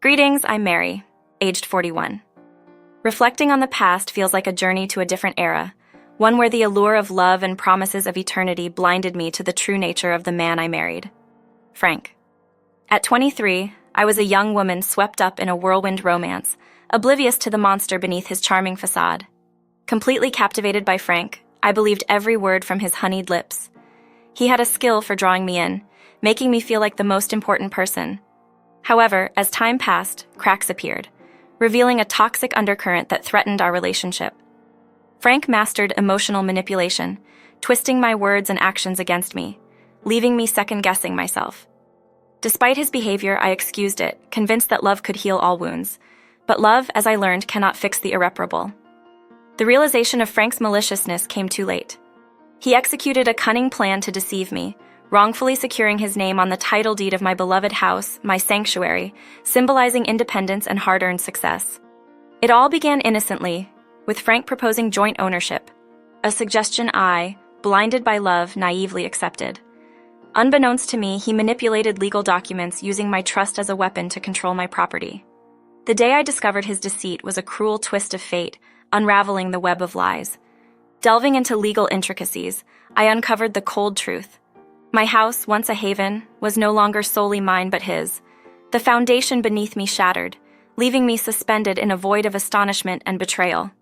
Greetings, I'm Mary, aged 41. Reflecting on the past feels like a journey to a different era, one where the allure of love and promises of eternity blinded me to the true nature of the man I married. Frank. At 23, I was a young woman swept up in a whirlwind romance, oblivious to the monster beneath his charming facade. Completely captivated by Frank, I believed every word from his honeyed lips. He had a skill for drawing me in, making me feel like the most important person. However, as time passed, cracks appeared, revealing a toxic undercurrent that threatened our relationship. Frank mastered emotional manipulation, twisting my words and actions against me, leaving me second-guessing myself. Despite his behavior, I excused it, convinced that love could heal all wounds. But love, as I learned, cannot fix the irreparable. The realization of Frank's maliciousness came too late. He executed a cunning plan to deceive me, wrongfully securing his name on the title deed of my beloved house, my sanctuary, symbolizing independence and hard-earned success. It all began innocently, with Frank proposing joint ownership, a suggestion I, blinded by love, naively accepted. Unbeknownst to me, he manipulated legal documents using my trust as a weapon to control my property. The day I discovered his deceit was a cruel twist of fate, unraveling the web of lies. Delving into legal intricacies, I uncovered the cold truth. My house, once a haven, was no longer solely mine but his. The foundation beneath me shattered, leaving me suspended in a void of astonishment and betrayal.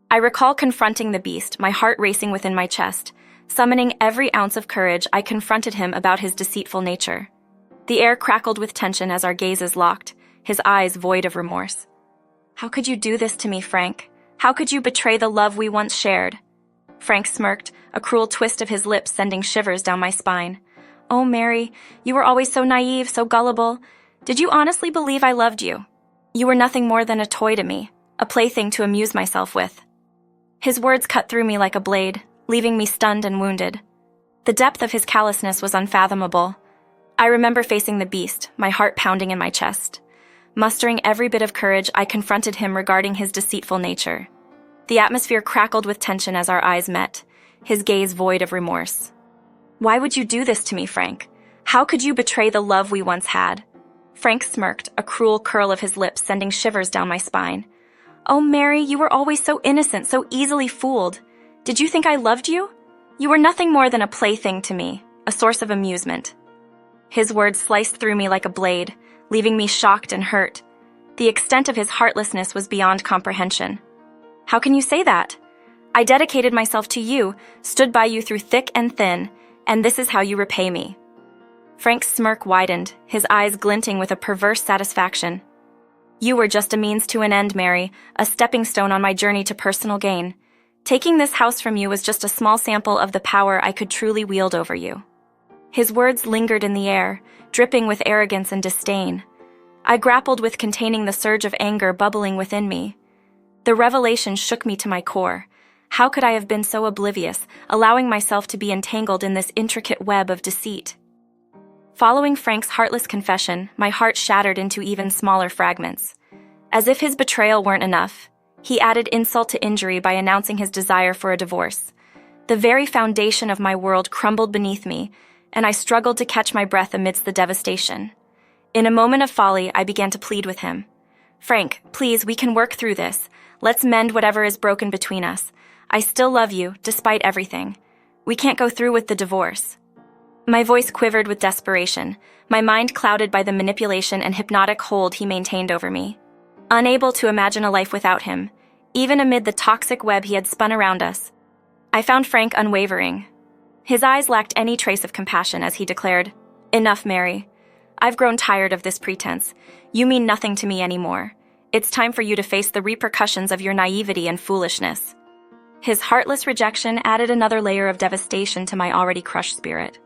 I recall confronting the beast, my heart racing within my chest. Summoning every ounce of courage, I confronted him about his deceitful nature. The air crackled with tension as our gazes locked, his eyes void of remorse. "How could you do this to me, Frank? How could you betray the love we once shared?" Frank smirked, a cruel twist of his lips sending shivers down my spine. "Oh, Mary, you were always so naive, so gullible. Did you honestly believe I loved you? You were nothing more than a toy to me, a plaything to amuse myself with." His words cut through me like a blade, leaving me stunned and wounded. The depth of his callousness was unfathomable. I remember facing the beast, my heart pounding in my chest. Mustering every bit of courage, I confronted him regarding his deceitful nature. The atmosphere crackled with tension as our eyes met, his gaze void of remorse. "Why would you do this to me, Frank? How could you betray the love we once had?" Frank smirked, a cruel curl of his lips sending shivers down my spine. "Oh, Mary, you were always so innocent, so easily fooled. Did you think I loved you? You were nothing more than a plaything to me, a source of amusement." His words sliced through me like a blade, leaving me shocked and hurt. The extent of his heartlessness was beyond comprehension. "How can you say that? I dedicated myself to you, stood by you through thick and thin, and this is how you repay me." Frank's smirk widened, his eyes glinting with a perverse satisfaction. "You were just a means to an end, Mary, a stepping stone on my journey to personal gain. Taking this house from you was just a small sample of the power I could truly wield over you." His words lingered in the air, dripping with arrogance and disdain. I grappled with containing the surge of anger bubbling within me. The revelation shook me to my core. How could I have been so oblivious, allowing myself to be entangled in this intricate web of deceit? Following Frank's heartless confession, my heart shattered into even smaller fragments. As if his betrayal weren't enough, he added insult to injury by announcing his desire for a divorce. The very foundation of my world crumbled beneath me, and I struggled to catch my breath amidst the devastation. In a moment of folly, I began to plead with him. "Frank, please, we can work through this. Let's mend whatever is broken between us. I still love you, despite everything. We can't go through with the divorce." My voice quivered with desperation, my mind clouded by the manipulation and hypnotic hold he maintained over me. Unable to imagine a life without him, even amid the toxic web he had spun around us, I found Frank unwavering. His eyes lacked any trace of compassion as he declared, "Enough, Mary. I've grown tired of this pretense. You mean nothing to me anymore. It's time for you to face the repercussions of your naivety and foolishness." His heartless rejection added another layer of devastation to my already crushed spirit.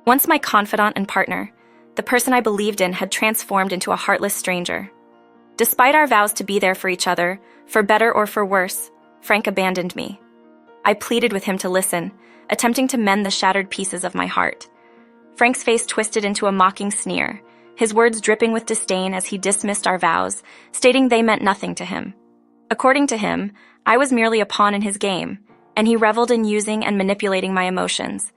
Once my confidant and partner, the person I believed in had transformed into a heartless stranger. Despite our vows to be there for each other, for better or for worse, Frank abandoned me. I pleaded with him to listen, attempting to mend the shattered pieces of my heart. Frank's face twisted into a mocking sneer, his words dripping with disdain as he dismissed our vows, stating they meant nothing to him. According to him, I was merely a pawn in his game, and he reveled in using and manipulating my emotions.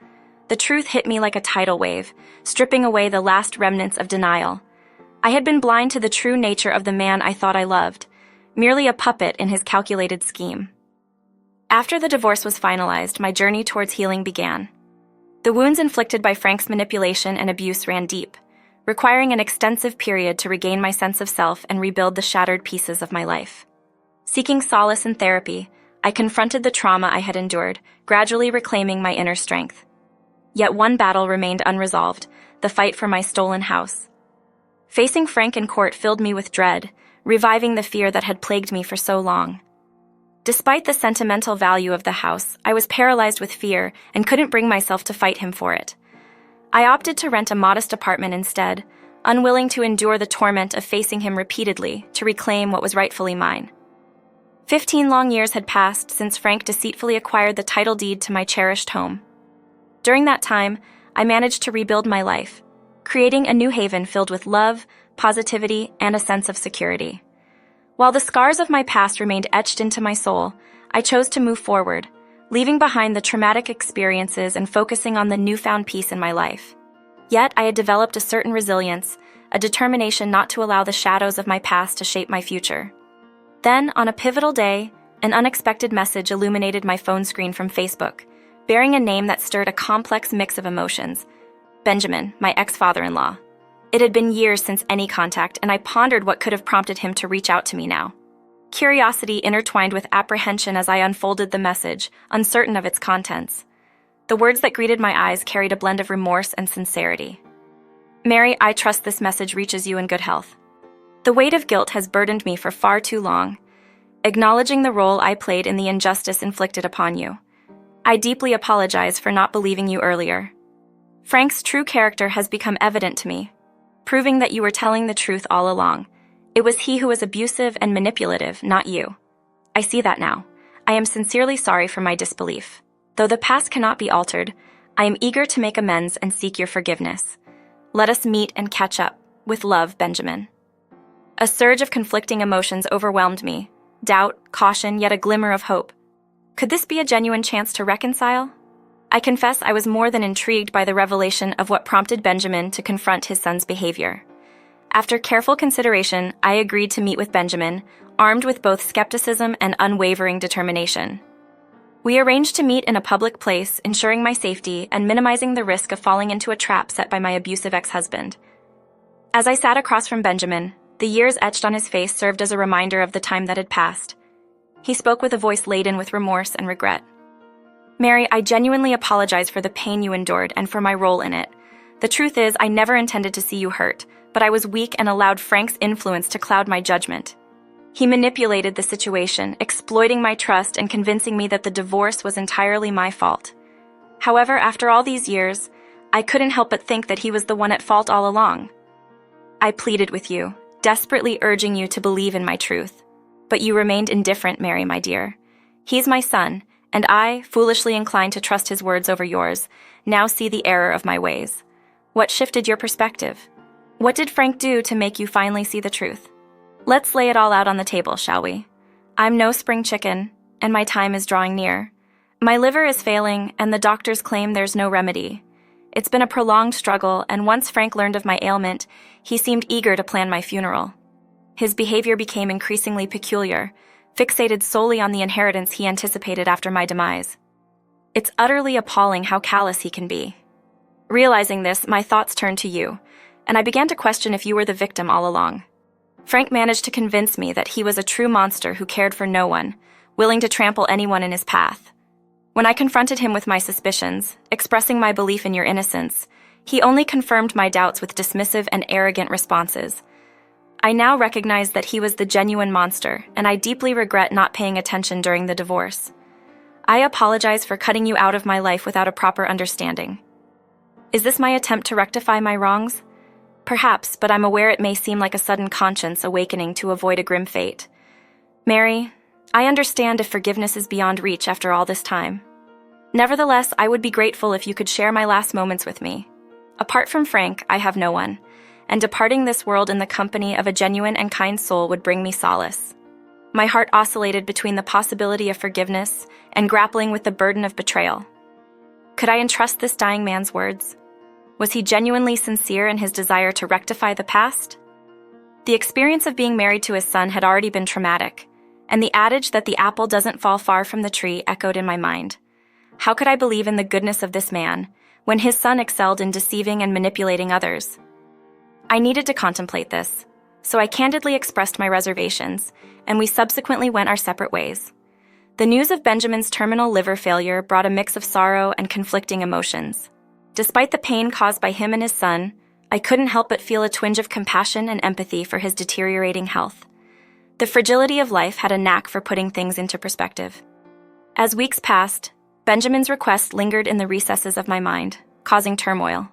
The truth hit me like a tidal wave, stripping away the last remnants of denial. I had been blind to the true nature of the man I thought I loved, merely a puppet in his calculated scheme. After the divorce was finalized, my journey towards healing began. The wounds inflicted by Frank's manipulation and abuse ran deep, requiring an extensive period to regain my sense of self and rebuild the shattered pieces of my life. Seeking solace in therapy, I confronted the trauma I had endured, gradually reclaiming my inner strength. Yet one battle remained unresolved, the fight for my stolen house. Facing Frank in court filled me with dread, reviving the fear that had plagued me for so long. Despite the sentimental value of the house, I was paralyzed with fear and couldn't bring myself to fight him for it. I opted to rent a modest apartment instead, unwilling to endure the torment of facing him repeatedly to reclaim what was rightfully mine. 15 long years had passed since Frank deceitfully acquired the title deed to my cherished home. During that time, I managed to rebuild my life, creating a new haven filled with love, positivity, and a sense of security. While the scars of my past remained etched into my soul, I chose to move forward, leaving behind the traumatic experiences and focusing on the newfound peace in my life. Yet I had developed a certain resilience, a determination not to allow the shadows of my past to shape my future. Then, on a pivotal day, an unexpected message illuminated my phone screen from Facebook, bearing a name that stirred a complex mix of emotions: Benjamin, my ex-father-in-law. It had been years since any contact, and I pondered what could have prompted him to reach out to me now. Curiosity intertwined with apprehension as I unfolded the message, uncertain of its contents. The words that greeted my eyes carried a blend of remorse and sincerity. "Mary, I trust this message reaches you in good health. The weight of guilt has burdened me for far too long, acknowledging the role I played in the injustice inflicted upon you. I deeply apologize for not believing you earlier. Frank's true character has become evident to me, proving that you were telling the truth all along. It was he who was abusive and manipulative, not you. I see that now. I am sincerely sorry for my disbelief. Though the past cannot be altered, I am eager to make amends and seek your forgiveness. Let us meet and catch up. With love, Benjamin." A surge of conflicting emotions overwhelmed me: doubt, caution, yet a glimmer of hope. Could this be a genuine chance to reconcile? I confess I was more than intrigued by the revelation of what prompted Benjamin to confront his son's behavior. After careful consideration, I agreed to meet with Benjamin, armed with both skepticism and unwavering determination. We arranged to meet in a public place, ensuring my safety and minimizing the risk of falling into a trap set by my abusive ex-husband. As I sat across from Benjamin, the years etched on his face served as a reminder of the time that had passed. He spoke with a voice laden with remorse and regret. "Mary, I genuinely apologize for the pain you endured and for my role in it. The truth is, I never intended to see you hurt, but I was weak and allowed Frank's influence to cloud my judgment. He manipulated the situation, exploiting my trust and convincing me that the divorce was entirely my fault. However, after all these years, I couldn't help but think that he was the one at fault all along. I pleaded with you, desperately urging you to believe in my truth. But you remained indifferent, Mary, my dear. He's my son, and I, foolishly inclined to trust his words over yours, now see the error of my ways. What shifted your perspective? What did Frank do to make you finally see the truth? Let's lay it all out on the table, shall we? I'm no spring chicken, and my time is drawing near. My liver is failing, and the doctors claim there's no remedy. It's been a prolonged struggle, and once Frank learned of my ailment, he seemed eager to plan my funeral. His behavior became increasingly peculiar, fixated solely on the inheritance he anticipated after my demise. It's utterly appalling how callous he can be. Realizing this, my thoughts turned to you, and I began to question if you were the victim all along. Frank managed to convince me that he was a true monster who cared for no one, willing to trample anyone in his path. When I confronted him with my suspicions, expressing my belief in your innocence, he only confirmed my doubts with dismissive and arrogant responses. I now recognize that he was the genuine monster, and I deeply regret not paying attention during the divorce. I apologize for cutting you out of my life without a proper understanding. Is this my attempt to rectify my wrongs? Perhaps, but I'm aware it may seem like a sudden conscience awakening to avoid a grim fate. Mary, I understand if forgiveness is beyond reach after all this time. Nevertheless, I would be grateful if you could share my last moments with me. Apart from Frank, I have no one, and departing this world in the company of a genuine and kind soul would bring me solace. My heart oscillated between the possibility of forgiveness and grappling with the burden of betrayal. Could I entrust this dying man's words? Was he genuinely sincere in his desire to rectify the past? The experience of being married to his son had already been traumatic, and the adage that the apple doesn't fall far from the tree echoed in my mind. How could I believe in the goodness of this man when his son excelled in deceiving and manipulating others? I needed to contemplate this, so I candidly expressed my reservations, and we subsequently went our separate ways. The news of Benjamin's terminal liver failure brought a mix of sorrow and conflicting emotions. Despite the pain caused by him and his son, I couldn't help but feel a twinge of compassion and empathy for his deteriorating health. The fragility of life had a knack for putting things into perspective. As weeks passed, Benjamin's request lingered in the recesses of my mind, causing turmoil.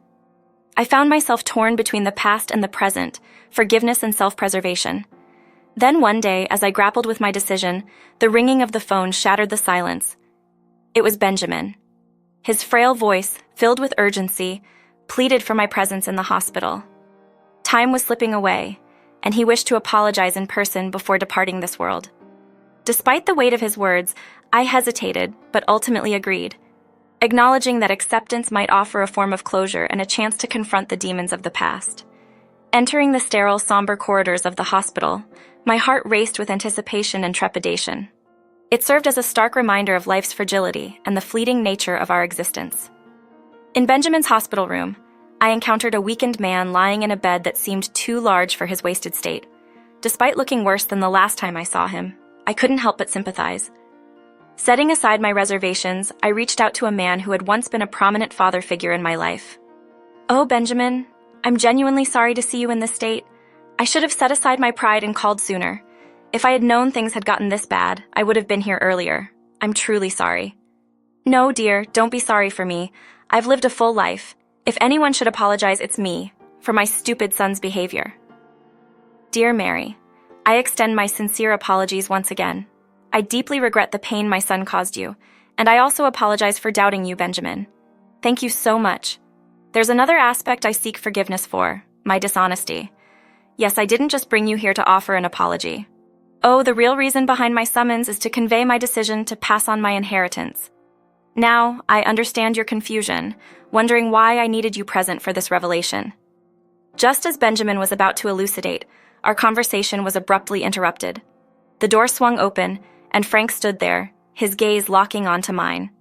I found myself torn between the past and the present, forgiveness and self-preservation. Then one day, as I grappled with my decision, the ringing of the phone shattered the silence. It was Benjamin. His frail voice, filled with urgency, pleaded for my presence in the hospital. Time was slipping away, and he wished to apologize in person before departing this world. Despite the weight of his words, I hesitated, but ultimately agreed, acknowledging that acceptance might offer a form of closure and a chance to confront the demons of the past. Entering the sterile, somber corridors of the hospital, my heart raced with anticipation and trepidation. It served as a stark reminder of life's fragility and the fleeting nature of our existence. In Benjamin's hospital room, I encountered a weakened man lying in a bed that seemed too large for his wasted state. Despite looking worse than the last time I saw him, I couldn't help but sympathize. Setting aside my reservations, I reached out to a man who had once been a prominent father figure in my life. "Oh, Benjamin, I'm genuinely sorry to see you in this state. I should have set aside my pride and called sooner. If I had known things had gotten this bad, I would have been here earlier. I'm truly sorry." "No, dear, don't be sorry for me. I've lived a full life. If anyone should apologize, it's me, for my stupid son's behavior." Dear Mary, I extend my sincere apologies once again. I deeply regret the pain my son caused you, and I also apologize for doubting you, Benjamin. Thank you so much. There's another aspect I seek forgiveness for, my dishonesty. Yes, I didn't just bring you here to offer an apology. Oh, the real reason behind my summons is to convey my decision to pass on my inheritance. Now, I understand your confusion, wondering why I needed you present for this revelation. Just as Benjamin was about to elucidate, our conversation was abruptly interrupted. The door swung open, and Frank stood there, his gaze locking onto mine.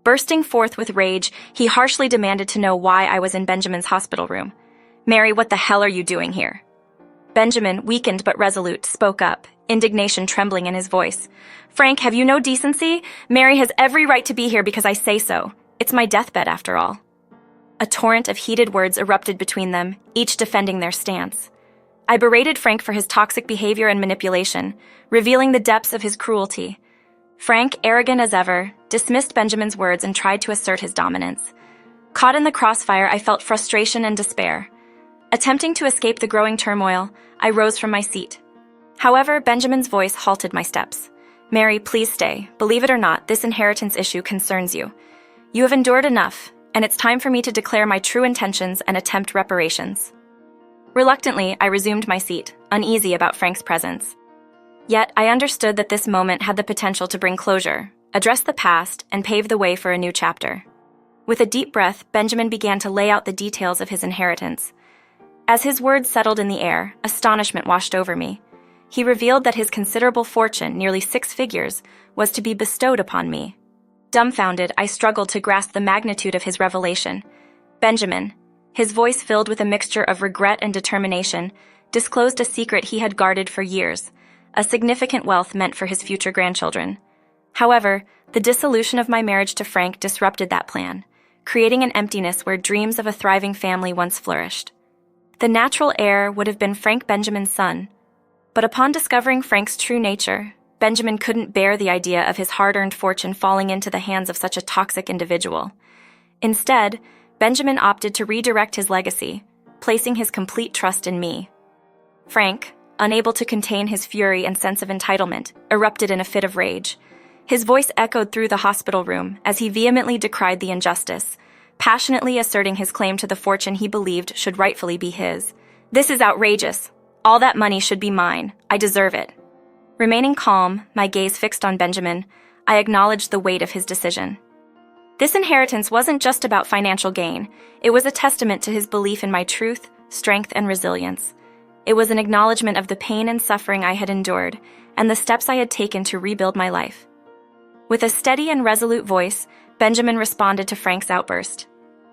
Bursting forth with rage, he harshly demanded to know why I was in Benjamin's hospital room. "Mary, what the hell are you doing here?" Benjamin, weakened but resolute, spoke up, indignation trembling in his voice. "Frank, have you no decency? Mary has every right to be here because I say so. It's my deathbed, after all." A torrent of heated words erupted between them, each defending their stance. I berated Frank for his toxic behavior and manipulation, revealing the depths of his cruelty. Frank, arrogant as ever, dismissed Benjamin's words and tried to assert his dominance. Caught in the crossfire, I felt frustration and despair. Attempting to escape the growing turmoil, I rose from my seat. However, Benjamin's voice halted my steps. "Mary, please stay. Believe it or not, this inheritance issue concerns you. You have endured enough, and it's time for me to declare my true intentions and attempt reparations." Reluctantly, I resumed my seat, uneasy about Frank's presence. Yet, I understood that this moment had the potential to bring closure, address the past, and pave the way for a new chapter. With a deep breath, Benjamin began to lay out the details of his inheritance. As his words settled in the air, astonishment washed over me. He revealed that his considerable fortune, nearly 6 figures, was to be bestowed upon me. Dumbfounded, I struggled to grasp the magnitude of his revelation. Benjamin, his voice filled with a mixture of regret and determination, disclosed a secret he had guarded for years, a significant wealth meant for his future grandchildren. However, the dissolution of my marriage to Frank disrupted that plan, creating an emptiness where dreams of a thriving family once flourished. The natural heir would have been Frank Benjamin's son, but upon discovering Frank's true nature, Benjamin couldn't bear the idea of his hard-earned fortune falling into the hands of such a toxic individual. Instead, Benjamin opted to redirect his legacy, placing his complete trust in me. Frank, unable to contain his fury and sense of entitlement, erupted in a fit of rage. His voice echoed through the hospital room as he vehemently decried the injustice, passionately asserting his claim to the fortune he believed should rightfully be his. "This is outrageous. All that money should be mine. I deserve it." Remaining calm, my gaze fixed on Benjamin, I acknowledged the weight of his decision. This inheritance wasn't just about financial gain. It was a testament to his belief in my truth, strength, and resilience. It was an acknowledgement of the pain and suffering I had endured and the steps I had taken to rebuild my life. With a steady and resolute voice, Benjamin responded to Frank's outburst.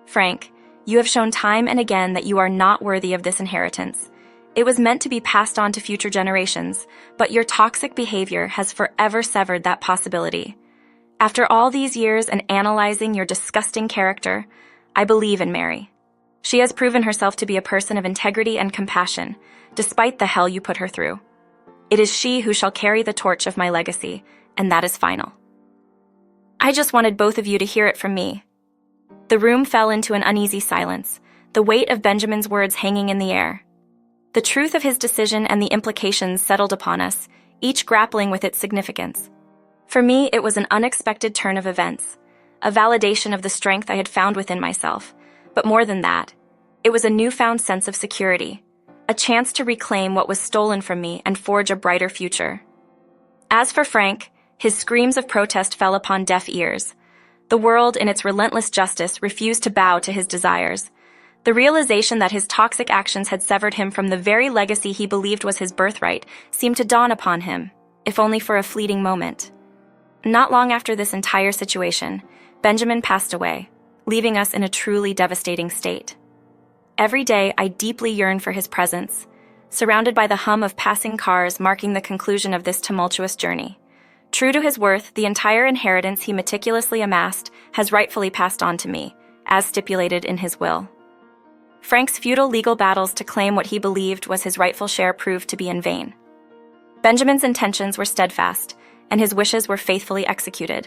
"Frank, you have shown time and again that you are not worthy of this inheritance. It was meant to be passed on to future generations, but your toxic behavior has forever severed that possibility. After all these years and analyzing your disgusting character, I believe in Mary. She has proven herself to be a person of integrity and compassion, despite the hell you put her through. It is she who shall carry the torch of my legacy, and that is final." I just wanted both of you to hear it from me. The room fell into an uneasy silence, the weight of Benjamin's words hanging in the air. The truth of his decision and the implications settled upon us, each grappling with its significance. For me, it was an unexpected turn of events, a validation of the strength I had found within myself, but more than that, it was a newfound sense of security, a chance to reclaim what was stolen from me and forge a brighter future. As for Frank, his screams of protest fell upon deaf ears. The world, in its relentless justice, refused to bow to his desires. The realization that his toxic actions had severed him from the very legacy he believed was his birthright seemed to dawn upon him, if only for a fleeting moment. Not long after this entire situation, Benjamin passed away, leaving us in a truly devastating state. Every day, I deeply yearned for his presence, surrounded by the hum of passing cars marking the conclusion of this tumultuous journey. True to his worth, the entire inheritance he meticulously amassed has rightfully passed on to me, as stipulated in his will. Frank's futile legal battles to claim what he believed was his rightful share proved to be in vain. Benjamin's intentions were steadfast, and his wishes were faithfully executed.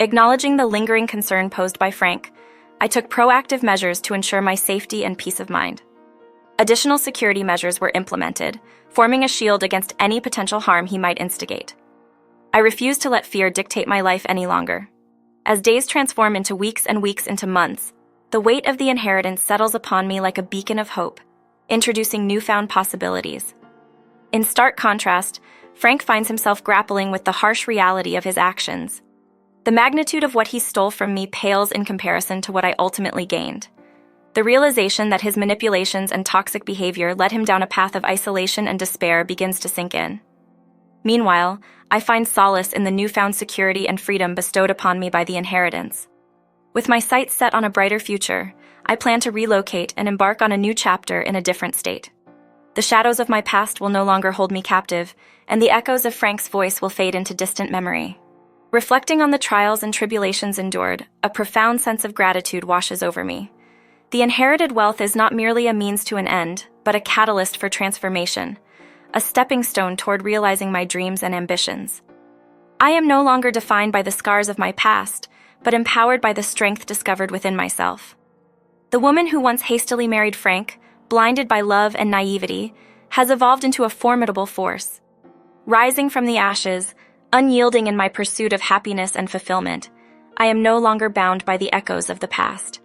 Acknowledging the lingering concern posed by Frank, I took proactive measures to ensure my safety and peace of mind. Additional security measures were implemented, forming a shield against any potential harm he might instigate. I refused to let fear dictate my life any longer. As days transform into weeks and weeks into months, the weight of the inheritance settles upon me like a beacon of hope, introducing newfound possibilities. In stark contrast, Frank finds himself grappling with the harsh reality of his actions. The magnitude of what he stole from me pales in comparison to what I ultimately gained. The realization that his manipulations and toxic behavior led him down a path of isolation and despair begins to sink in. Meanwhile, I find solace in the newfound security and freedom bestowed upon me by the inheritance. With my sights set on a brighter future, I plan to relocate and embark on a new chapter in a different state. The shadows of my past will no longer hold me captive, and the echoes of Frank's voice will fade into distant memory. Reflecting on the trials and tribulations endured, a profound sense of gratitude washes over me. The inherited wealth is not merely a means to an end, but a catalyst for transformation, a stepping stone toward realizing my dreams and ambitions. I am no longer defined by the scars of my past, but empowered by the strength discovered within myself. The woman who once hastily married Frank, blinded by love and naivety, has evolved into a formidable force. Rising from the ashes, unyielding in my pursuit of happiness and fulfillment, I am no longer bound by the echoes of the past.